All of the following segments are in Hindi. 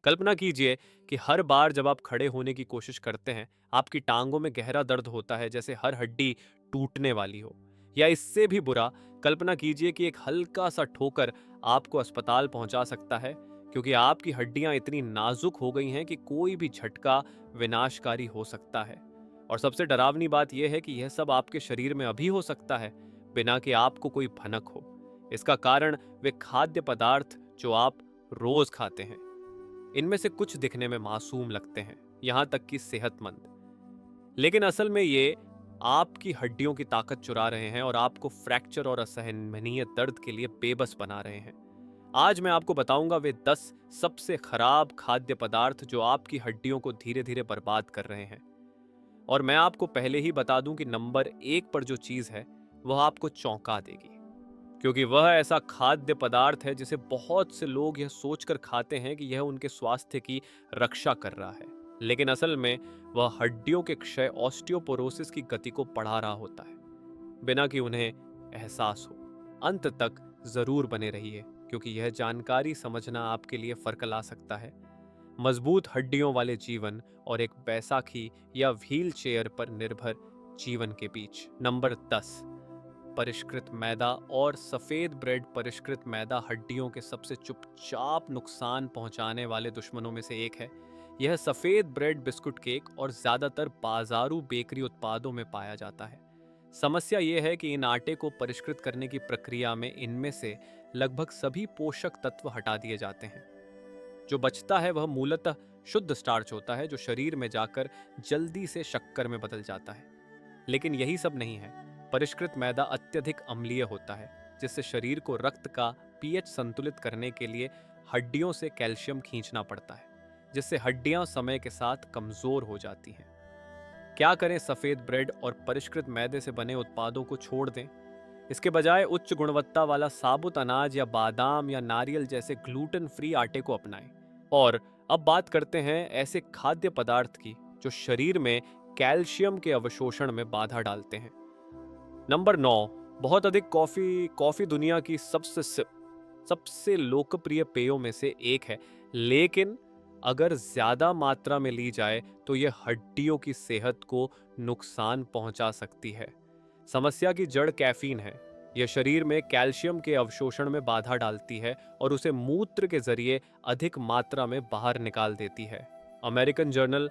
कल्पना कीजिए कि हर बार जब आप खड़े होने की कोशिश करते हैं, आपकी टांगों में गहरा दर्द होता है, जैसे हर हड्डी टूटने वाली हो। या इससे भी बुरा, कल्पना कीजिए कि एक हल्का सा ठोकर आपको अस्पताल पहुंचा सकता है, क्योंकि आपकी हड्डियां इतनी नाजुक हो गई हैं कि कोई भी झटका विनाशकारी हो सकता है। और सबसे डरावनी बात यह है कि यह सब आपके शरीर में अभी हो सकता है, बिना कि आपको कोई भनक हो। इसका कारण वे खाद्य पदार्थ जो आप रोज खाते हैं। इनमें से कुछ दिखने में मासूम लगते हैं, यहां तक कि सेहतमंद, लेकिन असल में ये आपकी हड्डियों की ताकत चुरा रहे हैं और आपको फ्रैक्चर और असहनीय दर्द के लिए बेबस बना रहे हैं। आज मैं आपको बताऊंगा वे 10 सबसे खराब खाद्य पदार्थ जो आपकी हड्डियों को धीरे धीरे बर्बाद कर रहे हैं। और मैं आपको पहले ही बता दूं कि नंबर 1 पर जो चीज है वह आपको चौंका देगी, क्योंकि वह ऐसा खाद्य पदार्थ है जिसे बहुत से लोग यह सोचकर खाते हैं कि यह उनके स्वास्थ्य की रक्षा कर रहा है, लेकिन असल में वह हड्डियों के क्षय, ऑस्टियोपोरोसिस की गति को बढ़ा रहा होता है, बिना कि उन्हें एहसास हो। अंत तक जरूर बने रहिए, क्योंकि यह जानकारी समझना आपके लिए फर्क ला सकता है मजबूत हड्डियों वाले जीवन और एक बैसाखी या व्हील चेयर पर निर्भर जीवन के बीच। नंबर 10, परिष्कृत मैदा और सफेद ब्रेड। परिष्कृत मैदा हड्डियों के सबसे चुपचाप नुकसान पहुंचाने वाले दुश्मनों में से एक है। यह सफेद ब्रेड, बिस्कुट, केक और ज्यादातर बाजारू बेकरी उत्पादों में पाया जाता है। समस्या यह है कि इन आटे को परिष्कृत करने की प्रक्रिया में इनमें से लगभग सभी पोषक तत्व हटा दिए जाते हैं। जो बचता है वह मूलतः शुद्ध स्टार्च होता है, जो शरीर में जाकर जल्दी से शक्कर में बदल जाता है। लेकिन यही सब नहीं है। परिष्कृत मैदा अत्यधिक अम्लीय होता है, जिससे शरीर को रक्त का पीएच संतुलित करने के लिए हड्डियों से कैल्शियम खींचना पड़ता है, जिससे हड्डियां समय के साथ कमजोर हो जाती हैं। क्या करें? सफेद ब्रेड और परिष्कृत मैदे से बने उत्पादों को छोड़ दें। इसके बजाय उच्च गुणवत्ता वाला साबुत अनाज या बादाम या नारियल जैसे ग्लूटेन फ्री आटे को अपनाएं। और अब बात करते हैं ऐसे खाद्य पदार्थ की जो शरीर में कैल्शियम के अवशोषण में बाधा डालते हैं। नंबर 9, बहुत अधिक कॉफी। कॉफी दुनिया की सबसे लोकप्रिय पेयों में से एक है, लेकिन अगर ज्यादा मात्रा में ली जाए तो यह हड्डियों की सेहत को नुकसान पहुंचा सकती है। समस्या की जड़ कैफीन है। यह शरीर में कैल्शियम के अवशोषण में बाधा डालती है और उसे मूत्र के जरिए अधिक मात्रा में बाहर निकाल देती है। American journal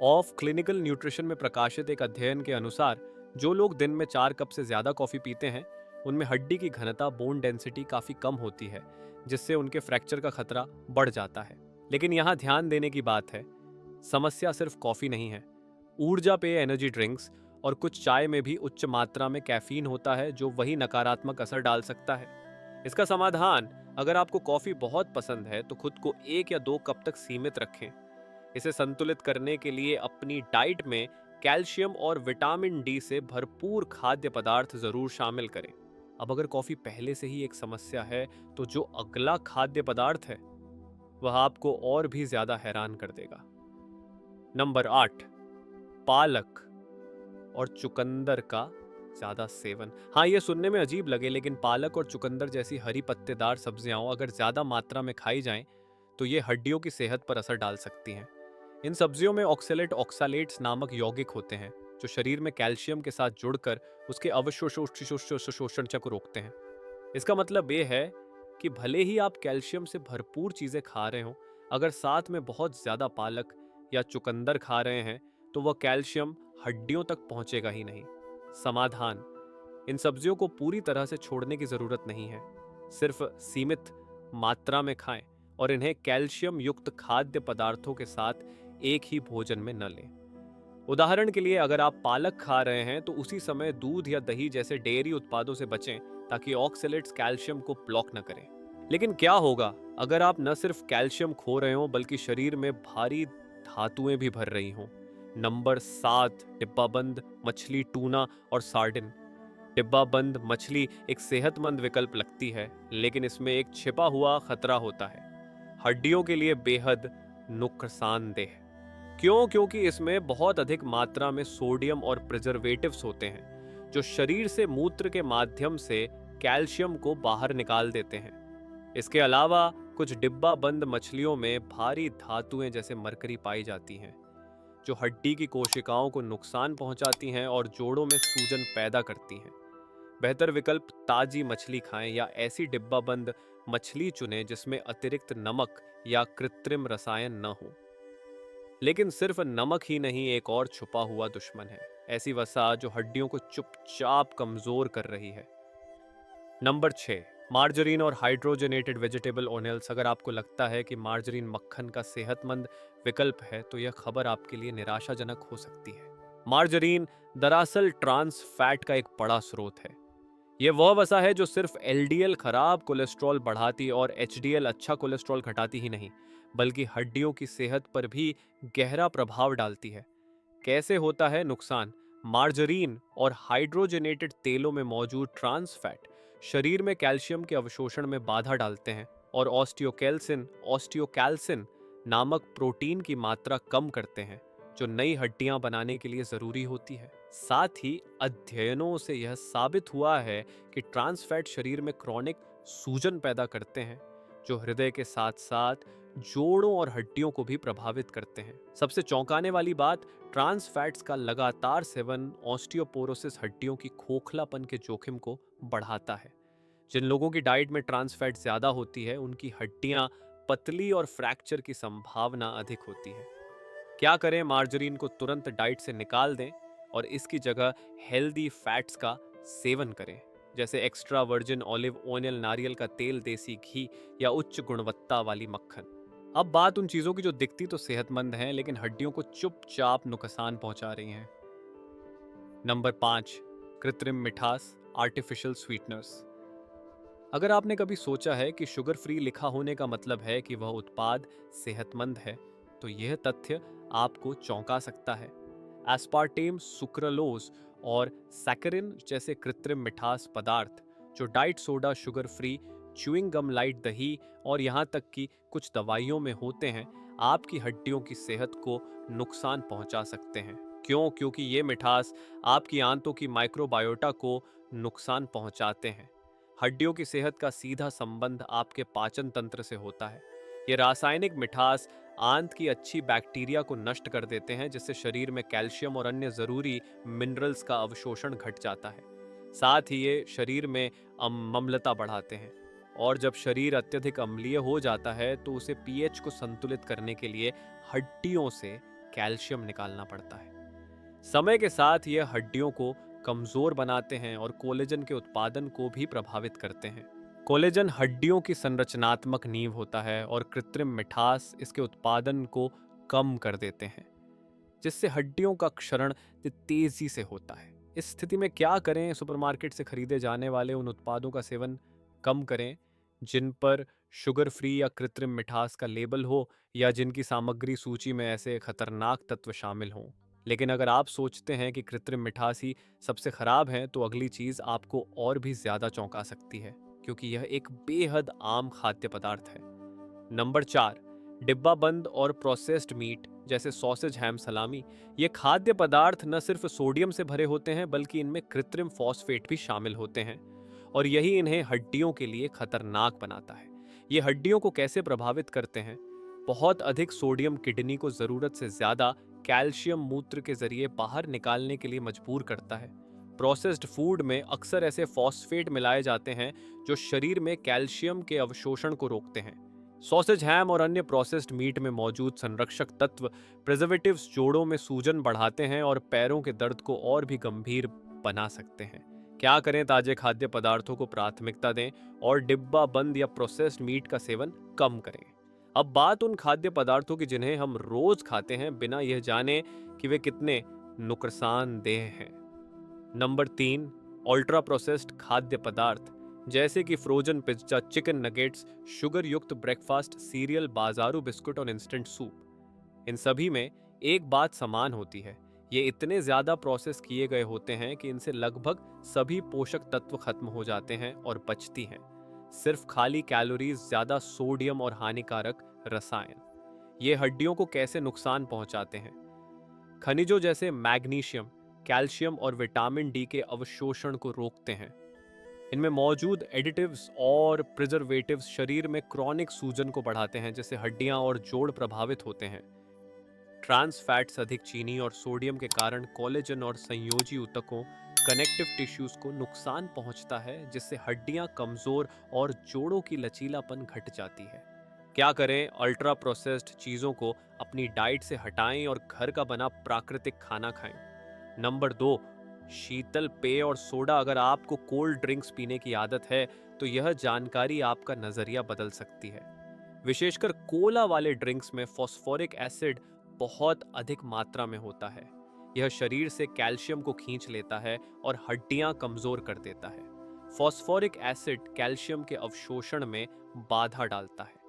of clinical nutrition में प्रकाशित एक अध्ययन के अनुसार जो लोग दिन में 4 कप से ज्यादा कॉफी पीते हैं, उनमें हड्डी की घनता, बोन डेंसिटी काफी कम होती है, जिससे उनके फ्रैक्चर का खतरा बढ़ जाता है। लेकिन यहाँ ध्यान देने की बात है, समस्या सिर्फ कॉफी नहीं है। ऊर्जा पेय, एनर्जी ड्रिंक्स और कुछ चाय में भी उच्च मात्रा में कैफीन होता है, जो वही नकारात्मक असर डाल सकता है। इसका समाधान, अगर आपको कॉफी बहुत पसंद है तो खुद को 1 या 2 कप तक सीमित रखें। इसे संतुलित करने के लिए अपनी डाइट में कैल्शियम और विटामिन डी से भरपूर खाद्य पदार्थ जरूर शामिल करें। अब अगर कॉफी पहले से ही एक समस्या है, तो जो अगला खाद्य पदार्थ है वह आपको और भी ज्यादा हैरान कर देगा। नंबर 8, पालक और चुकंदर का ज्यादा सेवन। हाँ, ये सुनने में अजीब लगे, लेकिन पालक और चुकंदर जैसी हरी पत्तेदार सब्जियां अगर ज्यादा मात्रा में खाई जाएं तो ये हड्डियों की सेहत पर असर डाल सकती हैं। इन सब्जियों में ऑक्सैलेट ऑक्सालेट्स नामक यौगिक होते हैं, जो शरीर में कैल्शियम के साथ जुड़कर उसके अवशोषण को रोकते हैं। इसका मतलब ये है कि भले ही आप कैल्शियम से भरपूर चीजें खा रहे हो, अगर साथ में बहुत ज्यादा पालक या चुकंदर खा रहे हैं तो वह कैल्शियम हड्डियों तक पहुंचेगा ही नहीं। समाधान, इन सब्जियों को पूरी तरह से छोड़ने की जरूरत नहीं है, सिर्फ सीमित मात्रा में खाएं और इन्हें कैल्शियम युक्त खाद्य पदार्थों के साथ एक ही भोजन में न लें। उदाहरण के लिए, अगर आप पालक खा रहे हैं तो उसी समय दूध या दही जैसे डेयरी उत्पादों से बचें, ताकि ऑक्सैलेट्स कैल्शियम को ब्लॉक न करें। लेकिन क्या होगा अगर आप न सिर्फ कैल्शियम खो रहे हो, बल्कि शरीर में भारी धातुएं भी भर रही हों? नंबर 7, डिब्बाबंद मछली, टूना और सार्डिन। डिब्बाबंद मछली एक सेहतमंद विकल्प लगती है, लेकिन इसमें एक छिपा हुआ खतरा होता है, हड्डियों के लिए बेहद नुकसानदेह। क्यों? क्योंकि इसमें बहुत अधिक मात्रा में सोडियम और प्रिजर्वेटिव्स होते हैं, जो शरीर से मूत्र के माध्यम से कैल्शियम को बाहर निकाल देते हैं। इसके अलावा कुछ डिब्बा बंद मछलियों में भारी धातुएं जैसे मरकरी पाई जाती हैं, जो हड्डी की कोशिकाओं को नुकसान पहुंचाती हैं और जोड़ों में सूजन पैदा करती हैं। बेहतर विकल्प ताजी मछली खाएं या ऐसी डिब्बा बंद मछली चुनें जिसमें अतिरिक्त नमक या कृत्रिम रसायन न हो। लेकिन सिर्फ नमक ही नहीं, एक और छुपा हुआ दुश्मन है, ऐसी वसा जो हड्डियों को चुपचाप कमजोर कर रही है। नंबर 6, मार्जरीन और हाइड्रोजनेटेड वेजिटेबल ऑयल्स। अगर आपको लगता है कि मार्जरीन मक्खन का सेहतमंद विकल्प है तो यह खबर आपके लिए निराशाजनक हो सकती है। मार्जरीन दरअसल ट्रांस फैट का एक बड़ा स्रोत है। यह वह वसा है जो सिर्फ एलडीएल खराब कोलेस्ट्रॉल बढ़ाती और एचडीएल अच्छा कोलेस्ट्रॉल घटाती ही नहीं, बल्कि हड्डियों की सेहत पर भी गहरा प्रभाव डालती है। कैसे होता है नुकसान? मार्जरीन और हाइड्रोजनेटेड तेलों में मौजूद ट्रांस फैट शरीर में कैल्शियम के अवशोषण में बाधा डालते हैं और ऑस्टियोकैल्सिन नामक प्रोटीन की मात्रा कम करते हैं, जो नई हड्डियां बनाने के लिए जरूरी होती है। साथ ही अध्ययनों से यह साबित हुआ है कि ट्रांस फैट शरीर में क्रॉनिक सूजन पैदा करते हैं, जो हृदय के साथ साथ जोड़ों और हड्डियों को भी प्रभावित करते हैं। सबसे चौंकाने वाली बात, ट्रांस फैट्स का लगातार सेवन ऑस्टियोपोरोसिस, हड्डियों की खोखलापन के जोखिम को बढ़ाता है। जिन लोगों की डाइट में ट्रांस फैट ज्यादा होती है, उनकी हड्डियां पतली और फ्रैक्चर की संभावना अधिक होती है। क्या करें? मार्जरीन को तुरंत डाइट से निकाल दें और इसकी जगह हेल्दी फैट्स का सेवन करें, जैसे एक्स्ट्रा वर्जिन ऑलिव ऑयल, नारियल का तेल, देसी घी या उच्च गुणवत्ता वाली मक्खन। अब बात उन चीजों की जो दिखती तो सेहतमंद हैं लेकिन हड्डियों को चुपचाप नुकसान पहुंचा रही हैं। नंबर 5, कृत्रिम मिठास, आर्टिफिशियल स्वीटनर्स। अगर आपने कभी सोचा है कि शुगर फ्री लिखा होने का मतलब है कि वह उत्पाद सेहतमंद है, तो यह तथ्य आपको चौंका सकता है। एस्पार्टेम, सुक्रालोज और सैकरिन जैसे कृत्रिम मिठास पदार्थ, जो diet soda, sugar free, chewing gum, light दही और यहाँ तक कि कुछ दवाइयों में होते हैं, आपकी हड्डियों की सेहत को नुकसान पहुंचा सकते हैं। क्यों? क्योंकि ये मिठास आपकी आंतों की माइक्रोबायोटा को नुकसान पहुंचाते हैं। हड्डियों की सेहत का सीधा संबंध आपके पाचन तंत्र से होता है। ये रासायनिक मिठास आंत की अच्छी बैक्टीरिया को नष्ट कर देते हैं, जिससे शरीर में कैल्शियम और अन्य जरूरी मिनरल्स का अवशोषण घट जाता है। साथ ही ये शरीर में अम्लता बढ़ाते हैं, और जब शरीर अत्यधिक अम्लीय हो जाता है तो उसे पीएच को संतुलित करने के लिए हड्डियों से कैल्शियम निकालना पड़ता है। समय के साथ ये हड्डियों को कमजोर बनाते हैं और कोलेजन के उत्पादन को भी प्रभावित करते हैं। कोलेजन हड्डियों की संरचनात्मक नींव होता है और कृत्रिम मिठास इसके उत्पादन को कम कर देते हैं, जिससे हड्डियों का क्षरण तेजी से होता है। इस स्थिति में क्या करें? सुपरमार्केट से खरीदे जाने वाले उन उत्पादों का सेवन कम करें जिन पर शुगर फ्री या कृत्रिम मिठास का लेबल हो या जिनकी सामग्री सूची में ऐसे खतरनाक तत्व शामिल हों। लेकिन अगर आप सोचते हैं कि कृत्रिम मिठास ही सबसे खराब है, तो अगली चीज आपको और भी ज्यादा चौंका सकती है, क्योंकि यह एक बेहद आम खाद्य पदार्थ है। नंबर 4, डिब्बा बंद और प्रोसेस्ड मीट जैसे सॉसेज, हैम, सलामी। ये खाद्य पदार्थ न सिर्फ सोडियम से भरे होते हैं, बल्कि इनमें कृत्रिम फॉस्फेट भी शामिल होते हैं, और यही इन्हें हड्डियों के लिए खतरनाक बनाता है। ये हड्डियों को कैसे प्रभावित करते हैं? बहुत अधिक सोडियम किडनी को जरूरत से ज्यादा कैल्शियम मूत्र के जरिए बाहर निकालने के लिए मजबूर करता है। प्रोसेस्ड फूड में अक्सर ऐसे फॉस्फेट मिलाए जाते हैं जो शरीर में कैल्शियम के अवशोषण को रोकते हैं। सॉसेज, हैम और अन्य प्रोसेस्ड मीट में मौजूद संरक्षक तत्व, प्रिजर्वेटिव्स, जोड़ों में सूजन बढ़ाते हैं और पैरों के दर्द को और भी गंभीर बना सकते हैं। क्या करें? ताजे खाद्य पदार्थों को प्राथमिकता दें और डिब्बा बंद या प्रोसेस्ड मीट का सेवन कम करें। अब बात उन खाद्य पदार्थों की जिन्हें हम रोज खाते हैं बिना यह जाने कि वे कितने नुकसानदेह हैं। नंबर 3, अल्ट्रा प्रोसेस्ड खाद्य पदार्थ जैसे कि frozen pizza, chicken nuggets, sugar युक्त ब्रेकफास्ट सीरियल, बाजारू बिस्कुट और इंस्टेंट सूप। इन सभी में एक बात समान होती है, ये इतने ज्यादा प्रोसेस किए गए होते हैं कि इनसे लगभग सभी पोषक तत्व खत्म हो जाते हैं और बचती हैं सिर्फ खाली कैलोरीज, ज्यादा सोडियम और हानिकारक रसायन। ये हड्डियों को कैसे नुकसान पहुंचाते हैं? खनिजों जैसे मैग्नीशियम, कैल्शियम और विटामिन डी के अवशोषण को रोकते हैं। इनमें मौजूद एडिटिव्स और प्रिजर्वेटिव्स शरीर में क्रॉनिक सूजन को बढ़ाते हैं, जिससे हड्डियां और जोड़ प्रभावित होते हैं। ट्रांस फैट्स, अधिक चीनी और सोडियम के कारण कोलेजन और संयोजी ऊतकों, कनेक्टिव टिश्यूज को नुकसान पहुंचता है, जिससे हड्डियां कमजोर और जोड़ों की लचीलापन घट जाती है। क्या करें? अल्ट्रा प्रोसेस्ड चीज़ों को अपनी डाइट से हटाएं और घर का बना प्राकृतिक खाना खाएं। नंबर 2, शीतल पेय और सोडा। अगर आपको कोल्ड ड्रिंक्स पीने की आदत है तो यह जानकारी आपका नज़रिया बदल सकती है। विशेषकर कोला वाले ड्रिंक्स में फॉस्फोरिक एसिड बहुत अधिक मात्रा में होता है। यह शरीर से कैल्शियम को खींच लेता है और हड्डियां कमजोर कर देता है। फॉस्फोरिक एसिड कैल्शियम के अवशोषण में बाधा डालता है।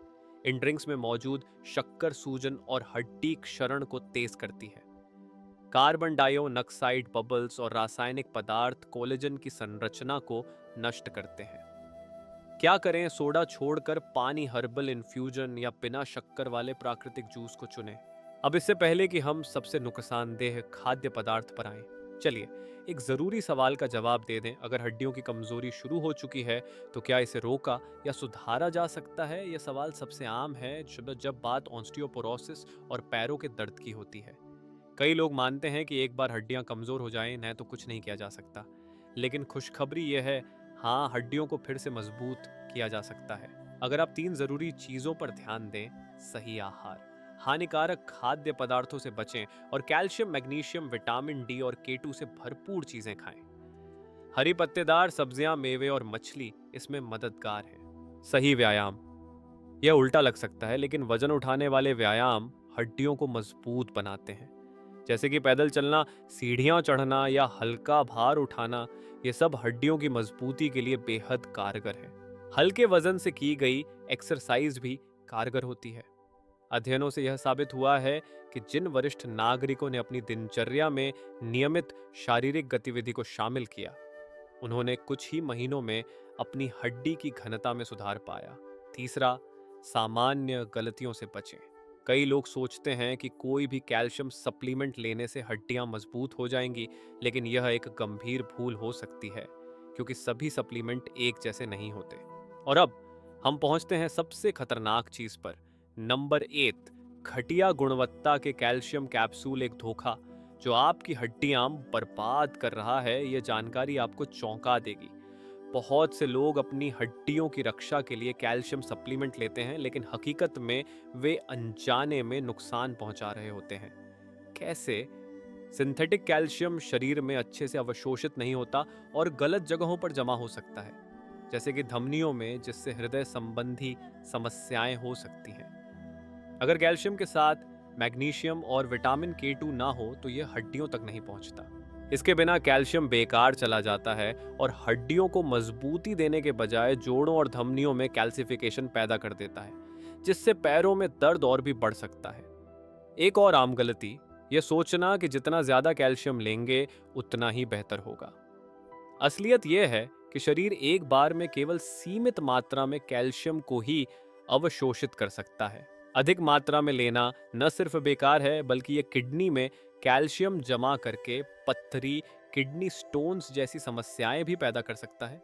इन ड्रिंक्स में मौजूद शक्कर सूजन और हड्डी क्षरण को तेज करती है। कार्बन डाइऑक्साइड बबल्स और रासायनिक पदार्थ कोलेजन की संरचना को नष्ट करते हैं। क्या करें? सोडा छोड़कर पानी, हर्बल इन्फ्यूजन या बिना शक्कर वाले प्राकृतिक जूस को चुनें। अब इससे पहले कि हम सबसे नुकसानदेह खाद्य पदार्थ पर आएं, चलिए एक जरूरी सवाल का जवाब दे दें। अगर हड्डियों की कमजोरी शुरू हो चुकी है तो क्या इसे रोका या सुधारा जा सकता है? यह सवाल सबसे आम है जब बात ऑस्टियोपोरोसिस और पैरों के दर्द की होती है। कई लोग मानते हैं कि एक बार हड्डियां कमजोर हो जाएं न तो कुछ नहीं किया जा सकता, लेकिन खुशखबरी यह है, हाँ, हड्डियों को फिर से मजबूत किया जा सकता है। अगर आप 3 जरूरी चीजों पर ध्यान दें: सही आहार, हानिकारक खाद्य पदार्थों से बचें और कैल्शियम, मैग्नीशियम, विटामिन डी और K2 से भरपूर चीजें खाएं। हरी पत्तेदार सब्जियां, मेवे और मछली इसमें मददगार है। सही व्यायाम, यह उल्टा लग सकता है, लेकिन वजन उठाने वाले व्यायाम हड्डियों को मजबूत बनाते हैं, जैसे कि पैदल चलना, सीढ़ियां चढ़ना या हल्का भार उठाना। ये सब हड्डियों की मजबूती के लिए बेहद कारगर है। हल्के वजन से की गई एक्सरसाइज भी कारगर होती है। अध्ययनों से यह साबित हुआ है कि जिन वरिष्ठ नागरिकों ने अपनी दिनचर्या में नियमित शारीरिक गतिविधि को शामिल किया, उन्होंने कुछ ही महीनों में अपनी हड्डी की घनता में सुधार पाया। तीसरा, सामान्य गलतियों से बचें। कई लोग सोचते हैं कि कोई भी कैल्शियम सप्लीमेंट लेने से हड्डियां मजबूत हो जाएंगी, लेकिन यह एक गंभीर भूल हो सकती है, क्योंकि सभी सप्लीमेंट एक जैसे नहीं होते। और अब हम पहुंचते हैं सबसे खतरनाक चीज पर। नंबर 8, घटिया गुणवत्ता के कैल्शियम कैप्सूल एक धोखा जो आपकी हड्डियां बर्बाद कर रहा है। यह जानकारी आपको चौंका देगी। बहुत से लोग अपनी हड्डियों की रक्षा के लिए कैल्शियम सप्लीमेंट लेते हैं, लेकिन हकीकत में वे अनजाने में नुकसान पहुंचा रहे होते हैं। कैसे? सिंथेटिक कैल्शियम शरीर में अच्छे से अवशोषित नहीं होता और गलत जगहों पर जमा हो सकता है, जैसे कि धमनियों में, जिससे हृदय संबंधी समस्याएं हो सकती हैं। अगर कैल्शियम के साथ मैग्नीशियम और विटामिन K2 ना हो तो यह हड्डियों तक नहीं पहुंचता। इसके बिना कैल्शियम बेकार चला जाता है और हड्डियों को मजबूती देने के बजाय जोड़ों और धमनियों में कैल्सिफिकेशन पैदा कर देता है, जिससे पैरों में दर्द और भी बढ़ सकता है। एक और आम गलती, यह सोचना कि जितना ज्यादा कैल्शियम लेंगे उतना ही बेहतर होगा। असलियत यह है कि शरीर एक बार में केवल सीमित मात्रा में कैल्शियम को ही अवशोषित कर सकता है। अधिक मात्रा में लेना न सिर्फ बेकार है, बल्कि यह किडनी में कैल्शियम जमा करके पत्थरी, किडनी स्टोन्स जैसी समस्याएं भी पैदा कर सकता है।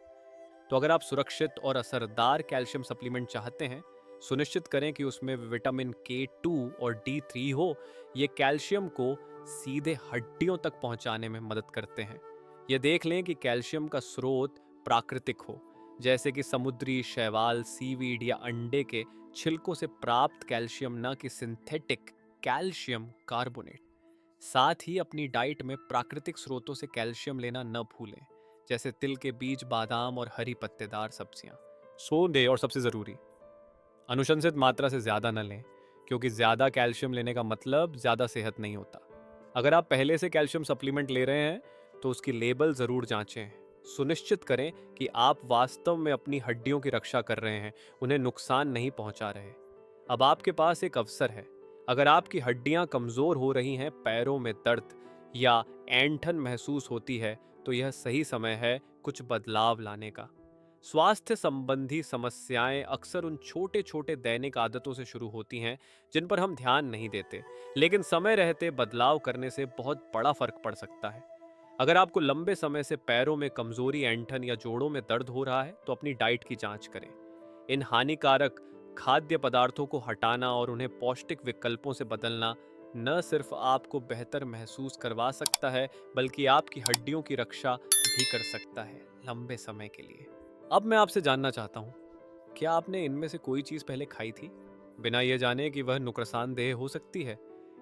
तो अगर आप सुरक्षित और असरदार कैल्शियम सप्लीमेंट चाहते हैं, सुनिश्चित करें कि उसमें विटामिन K2 और D3 हो। ये कैल्शियम को सीधे हड्डियों तक पहुंचाने में मदद करते हैं। यह देख लें कि कैल्शियम का स्रोत प्राकृतिक हो, जैसे कि समुद्री शैवाल, सीवीड या अंडे के छिलकों से प्राप्त कैल्शियम, न कि सिंथेटिक कैल्शियम कार्बोनेट। साथ ही अपनी डाइट में प्राकृतिक स्रोतों से कैल्शियम लेना न भूलें, जैसे तिल के बीज, बादाम और हरी पत्तेदार सब्जियां। सोंदे, और सबसे जरूरी, अनुशंसित मात्रा से ज्यादा न लें, क्योंकि ज्यादा कैल्शियम लेने का मतलब ज्यादा सेहत नहीं होता। अगर आप पहले से कैल्शियम सप्लीमेंट ले रहे हैं तो उसकी लेबल जरूर जांचें। सुनिश्चित करें कि आप वास्तव में अपनी हड्डियों की रक्षा कर रहे हैं, उन्हें नुकसान नहीं पहुंचा रहे। अब आपके पास एक अवसर है। अगर आपकी हड्डियां कमजोर हो रही हैं, पैरों में दर्द या ऐंठन महसूस होती है, तो यह सही समय है कुछ बदलाव लाने का। स्वास्थ्य संबंधी समस्याएं अक्सर उन छोटे छोटे दैनिक आदतों से शुरू होती हैं जिन पर हम ध्यान नहीं देते, लेकिन समय रहते बदलाव करने से बहुत बड़ा फर्क पड़ सकता है। अगर आपको लंबे समय से पैरों में कमजोरी, ऐंठन या जोड़ों में दर्द हो रहा है तो अपनी डाइट की जांच करें। इन हानिकारक खाद्य पदार्थों को हटाना और उन्हें पौष्टिक विकल्पों से बदलना न सिर्फ आपको बेहतर महसूस करवा सकता है, बल्कि आपकी हड्डियों की रक्षा भी कर सकता है लंबे समय के लिए। अब मैं आपसे जानना चाहता हूँ, क्या आपने इनमें से कोई चीज पहले खाई थी, बिना यह जाने कि वह नुकसानदेह हो सकती है?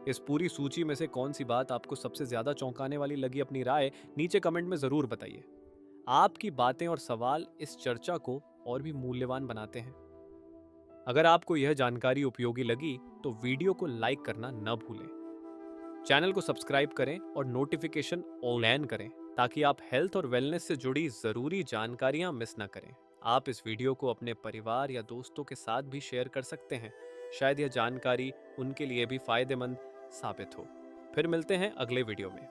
इस पूरी सूची में से कौन सी बात आपको सबसे ज्यादा चौंकाने वाली लगी, अपनी राय नीचे कमेंट में जरूर बताइए। आपकी बातें और सवाल इस चर्चा को और भी मूल्यवान बनाते हैं। अगर आपको यह जानकारी उपयोगी लगी तो वीडियो को लाइक करना न भूलें। चैनल को सब्सक्राइब करें और नोटिफिकेशन ऑन करें ताकि आप हेल्थ और वेलनेस से जुड़ी जरूरी जानकारियां मिस ना करें। आप इस वीडियो को अपने परिवार या दोस्तों के साथ भी शेयर कर सकते हैं। शायद यह जानकारी उनके लिए भी फायदेमंद साबित हो। फिर मिलते हैं अगले वीडियो में।